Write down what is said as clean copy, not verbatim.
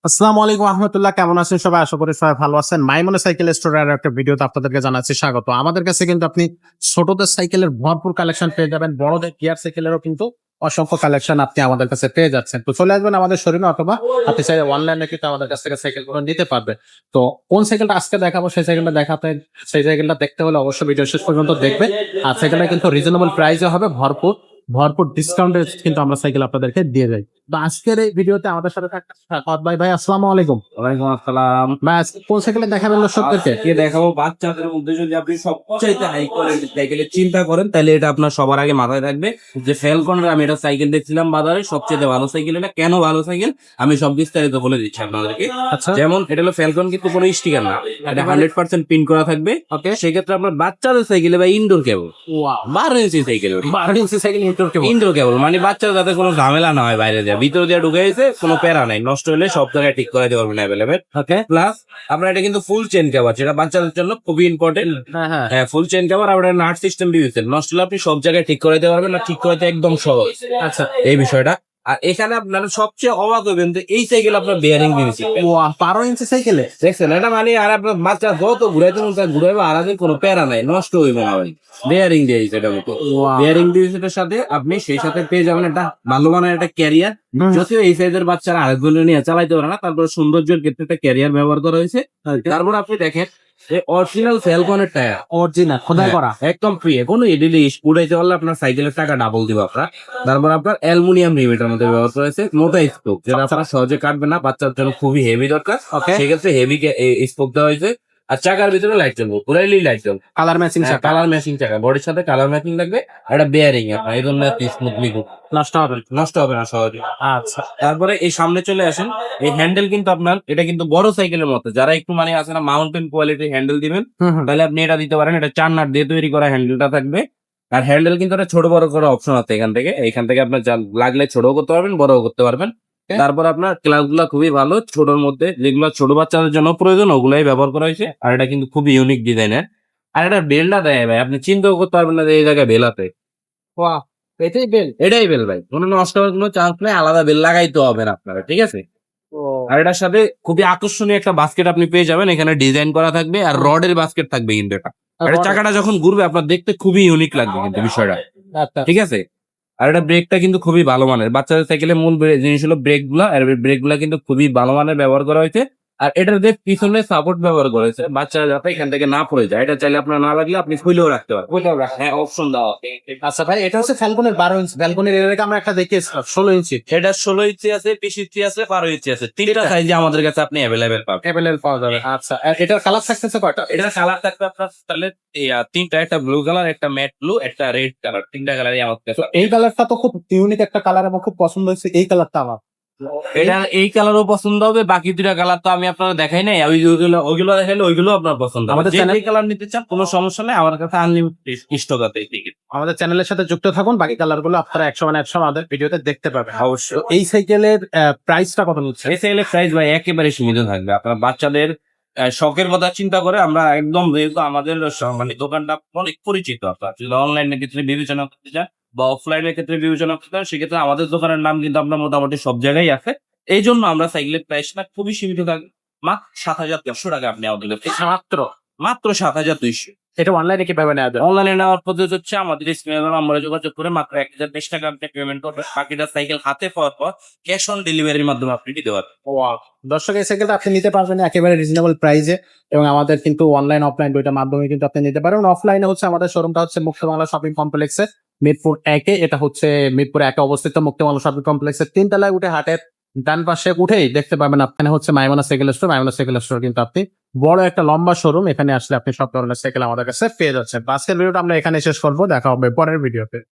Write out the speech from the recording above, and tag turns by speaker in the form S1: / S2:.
S1: আসসালামু আলাইকুম রহমতুল্লাহ, কেমন আছেন সবাই? আশা করি সবাই ভালো আছেন। মাইমনে সাইকেল স্টোরের একটা ভিডিওতে আপনাদেরকে জানাচ্ছি স্বাগত। আমাদের কাছে কিন্তু আপনি ছোটদের সাইকেলের ভরপুর কালেকশন পেয়ে যাবেন, বড়দের গিয়ার সাইকেলেরও কিন্তু অসংখ্য কালেকশন আপনি আমাদের কাছে পেয়ে যাচ্ছেন। তো চলে আসবেন আমাদের শোরুমে, অথবা আপনি চাইলে অনলাইনে কিন্তু আমাদের কাছ থেকে সাইকেলগুলো নিতে পারবেন। তো কোন সাইকেলটা আজকে দেখাবো, সেই সাইকেলটা দেখতে হলে অবশ্যই ভিডিও শেষ পর্যন্ত দেখবেন। আর সাইকেলটা কিন্তু রিজনেবল প্রাইসে হবে, ভরপুর ভরপুর ডিসকাউন্টে কিন্তু আমরা সাইকেল আপনাদেরকে দিয়ে যাই। তো আজকের এই ভিডিওতে আমাদের সাথে থাকছে সাখাওয়াত ভাই। ভাই আসসালামু আলাইকুম।
S2: ওয়ালাইকুম আসসালাম।
S1: ভাই আজকে কোন সাইকেলে দেখাবেন দর্শকদেরকে?
S2: আজকে দেখাবো বাচ্চাদের মধ্যে যদি আপনি সবচাইতে হাই কোয়ালিটি সাইকেলের চিন্তা করেন, তাহলে এটা আপনার সবার আগে মাথায় থাকবে যে ফ্যালকনের। আমি এটা সাইকেল দেখছিলাম বাজারে, সবচেয়ে ভালো সাইকেল। এটা কেন ভালো সাইকেল আমি সব বিস্তারিত বলে দিচ্ছি আপনাদেরকে।
S1: আচ্ছা,
S2: যেমন এটা হলো ফ্যালকন, কিন্তু কোনো স্টিকার না, এটা 100% প্রিন্ট করা থাকবে।
S1: ওকে।
S2: সেক্ষেত্রে আপনার বাচ্চাদের সাইকেলে বা ইনডোর কেবল,
S1: ওয়াও,
S2: 12 ইঞ্চি সাইকেল,
S1: 12 ইঞ্চি সাইকেল ইনডোর কেবল।
S2: ইনডোর কেবল মানে বাচ্চারা যাতে কোনো ঝামেলা না হয়, বাইরে দেওয়া ভিতরে দিয়ে ঢুকে গেছে কোনো প্যারা নাই, নষ্ট হলে সব জায়গায় ঠিক করে দিতে পারবেন অ্যাভেলেবেল।
S1: ওকে।
S2: প্লাস আপনার এটা কিন্তু ফুল চেন কভার, যেটা বাচ্চাদের জন্য খুবই ইম্পর্টেন্ট।
S1: হ্যাঁ হ্যাঁ।
S2: হ্যাঁ, ফুল চেন কভার। আর নাট সিস্টেম দিয়েছেন, নষ্ট হলে আপনি সব জায়গায় ঠিক করে দিতে পারবেন, না ঠিক করতে একদম সহজ
S1: আচ্ছা,
S2: এই বিষয়টা। আর এখানে আপনারা সবচেয়ে অবাক হবেন যে এই সাইকেল আপনার বেয়ারিং দিয়েছি,
S1: ওয়াও, 12 ইঞ্চি সাইকেলে
S2: দেখছেন? এটা মানে আর আপনার বাচ্চা যত ঘুরাইতে মন চায় ঘুরাইবে, আর আগে কোনো প্যারা নাই, নষ্ট হইবে না ভাই। বেয়ারিং দিয়েছে এটা মতো,
S1: Wow.
S2: বেয়ারিং দিয়েছে এটার সাথে। আপনি সেই সাথে পেয়ে যাবেন একটা ভালো মানের একটা ক্যারিয়ার। যদিও এই সাইজের বাচ্চারা আরেকগুলো নিয়ে চালাইতে পারে না, তারপর সৌন্দর্যের ক্ষেত্রে একটা ক্যারিয়ার ব্যবহার করা হয়েছে। তারপর আপনি দেখেন যে অরিজিনাল ফ্যালকনের টায়ার,
S1: অরিজিনাল খোদাই করা।
S2: একদম ফ্রি। কোনো ইডিলি উড়াইতে পারলে আপনার সাইকেলের টাকা ডাবল দিব আপনার। তারপর আপনার অ্যালুমিনিয়াম রিমেটার মধ্যে ব্যবহার করা হয়েছে, মোটা স্পোক, যেটা আপনারা সহজে কাটবে না, বাচ্চার জন্য খুবই হেভি দরকার।
S1: Okay.
S2: সেক্ষেত্রে হেভি স্পোক দেওয়া হয়েছে। আর চাকার ভিতরে লাইট জ্বলবে, পুরাইলি লাইট জ্বলবে,
S1: কালার ম্যাচিং চাকা,
S2: কালার ম্যাচিং চাকা, বডির সাথে কালার ম্যাচিং লাগবে। আর একটা বেয়ারিং আপনার এই জন্য স্মুথলি
S1: নষ্ট হবে না।
S2: নষ্ট হবে না সহজে।
S1: আচ্ছা,
S2: তারপরে এই সামনে চলে আসেন, এই হ্যান্ডেল কিন্তু আপনার এটা কিন্তু বড় সাইকেলের মতো, যারা একটু মানে আছে না মাউন্টেন কোয়ালিটির হ্যান্ডেল দিবেন, তাহলে আপনি এটা দিতে পারেন। এটা 4 নাট দিয়ে তৈরি করা হ্যান্ডেলটা থাকবে। আর হ্যান্ডেল কিন্তু একটা ছোট বড় করার অপশন আছে এখান থেকে আপনার লাগলে ছোটও করতে পারবেন, বড়ও করতে পারবেন। তারপর আপনার ক্লাস গুলা খুবই ভালো, ছোটর মধ্যে যেগুলো ছোট বাচ্চাদের জন্য প্রয়োজন ওগুলাই ব্যবহার করা হয়েছে। আর এটা কিন্তু খুবই ইউনিক ডিজাইনের। আর এটা বেলটা দেয় ভাই, আপনি চিন্তাও করতে পারবেন না যে এই জায়গায় বেল আছে।
S1: ওয়াও, এটাই বেল।
S2: এটাই বেল ভাই, কোনো নষ্ট হওয়ার কোনো চান্স নেই, আলাদা বেল লাগাইতে হবে না আপনার, ঠিক আছে?
S1: ও,
S2: আর এটার সাথে খুবই আকর্ষণীয় একটা বাস্কেট আপনি পেয়ে যাবেন, এখানে ডিজাইন করা থাকবে আর রডের বাস্কেট থাকবে কিন্তু এটা। এটা চাকাটা যখন ঘুরবে আপনার দেখতে খুবই ইউনিক লাগবে কিন্তু বিষয়টা,
S1: আচ্ছা,
S2: ঠিক আছে? আর এটা ব্রেকটা কিন্তু খুবই ভালো মানের। বাচ্চাদের সাইকেলের মূল জিনিস হলো ব্রেক গুলা, আর ব্রেক গুলা কিন্তু খুবই ভালো মানের ব্যবহার করা হয়েছে। আর এটার যে পিছনে সাপোর্ট ব্যবহার করা হয়েছে, বাচ্চারা যাতে এখান থেকে না পড়ে যায়, এটা চাইলে আপনার না লাগলে আপনি খুলেও রাখতে পারেন। হ্যাঁ, অপশন দেওয়া।
S1: আচ্ছা ভাই, এটা হচ্ছে ফ্যালকনের 12 ইঞ্চি। ফ্যালকনের এর আগে আমরা একটা দেখিয়েছিলাম 16 ইঞ্চি।
S2: এটা 16 ইঞ্চি আছে, 20 ইঞ্চি আছে, 12 ইঞ্চি আছে, তিনটা সাইজে আমাদের কাছে আপনি অ্যাভেলেবেল পাবেন।
S1: অ্যাভেলেবল পাওয়া যাবে। আচ্ছা, আর এটার কালার থাকতেছে কয়টা?
S2: এটার কালার থাকবে আপনার তাহলে তিনটা, একটা ব্লু কালার, একটা ম্যাট ব্লু, একটা রেড কালার, তিনটা কালারই আমার কাছে।
S1: এই কালারটা তো খুব ইউনিক একটা কালার, আমার খুব পছন্দ হয়েছে এই কালারটা আমার।
S2: এটা এই কালারও পছন্দ হবে, বাকি দুইটা কালার তো আমি আপনারা দেখাই নাই, ওইগুলো দেখাইলে ওইগুলো আপনার পছন্দ হবে।
S1: আমাদের
S2: যে
S1: channel-
S2: কালার নিতে চান কোনো সমস্যা নেই, আমার কাছে আনলিমিটেড স্টক আছে এই টিকিট।
S1: আমাদের চ্যানেলের সাথে যুক্ত থাকুন, বাকি কালার গুলো আপনারা 100 আমাদের ভিডিওতে দেখতে পাবেন।
S2: অবশ্যই।
S1: এই সাইকেলের প্রাইসটা কত নিচ্ছে?
S2: এই সাইকেলের প্রাইস ভাই একেবারে সীমিত থাকবে। আপনার বাচ্চাদের শখের কথা চিন্তা করে আমরা একদম, যেহেতু আমাদের মানে দোকানটা অনেক পরিচিত, আপনার যদি অনলাইনের ক্ষেত্রে বিবেচনা করতে চান বা অফলাইনের ক্ষেত্রে বিবেচনা করতে চান, সেক্ষেত্রে আমাদের দোকানের নাম কিন্তু আপনার মোটামুটি সব জায়গায় আছে। এই জন্য আমরা সাইকেলের প্রাইসটা খুবই সীমিত থাকবে, মাত্র 7,200 টাকা আপনি আমাদের
S1: মাত্র
S2: মাত্র 7,200।
S1: এটা অনলাইনে কিভাবে নেওয়া যায়?
S2: অনলাইনে নেওয়ার পদ্ধতি হচ্ছে আমাদের স্ক্রিনে নাম্বারে যোগাযোগ করে মাত্র 1,020 টাকা আপনি পেমেন্ট করবেন, বাকিটা সাইকেল হাতে পাওয়ার পর ক্যাশ অন ডেলিভারির মাধ্যমে আপনি নিতে পারবেন।
S1: ওয়াও, দর্শক এই সাইকেলটা আপনি নিতে পারবেন একেবারে রিজনেবল প্রাইসে, এবং আমাদের কিন্তু অনলাইন অফলাইন দুইটা মাধ্যমে কিন্তু আপনি নিতে পারবেন। অফলাইনে হচ্ছে আমাদের শোরুমটা হচ্ছে মুক্তবাংলা শপিং কমপ্লেক্সে, মিরপুর 1-এ। এটা হচ্ছে মিরপুর 1-এ অবস্থিত মুক্তবাংলা শপিং কমপ্লেক্সের 3 তলায় উঠে হাটের ডান পাশে উঠেই দেখতে পাবেন আপনার হচ্ছে Maimuna cycle store. Maimuna cycle store কিন্তু আপনি বড় একটা লম্বা শোরুম, এখানে আসলে আপনি সব ধরনের সাইকেল আমাদের কাছে পেয়ে যাচ্ছেন। আজকের ভিডিওটা আমরা এখানে শেষ করবো, দেখা হবে পরের ভিডিওতে।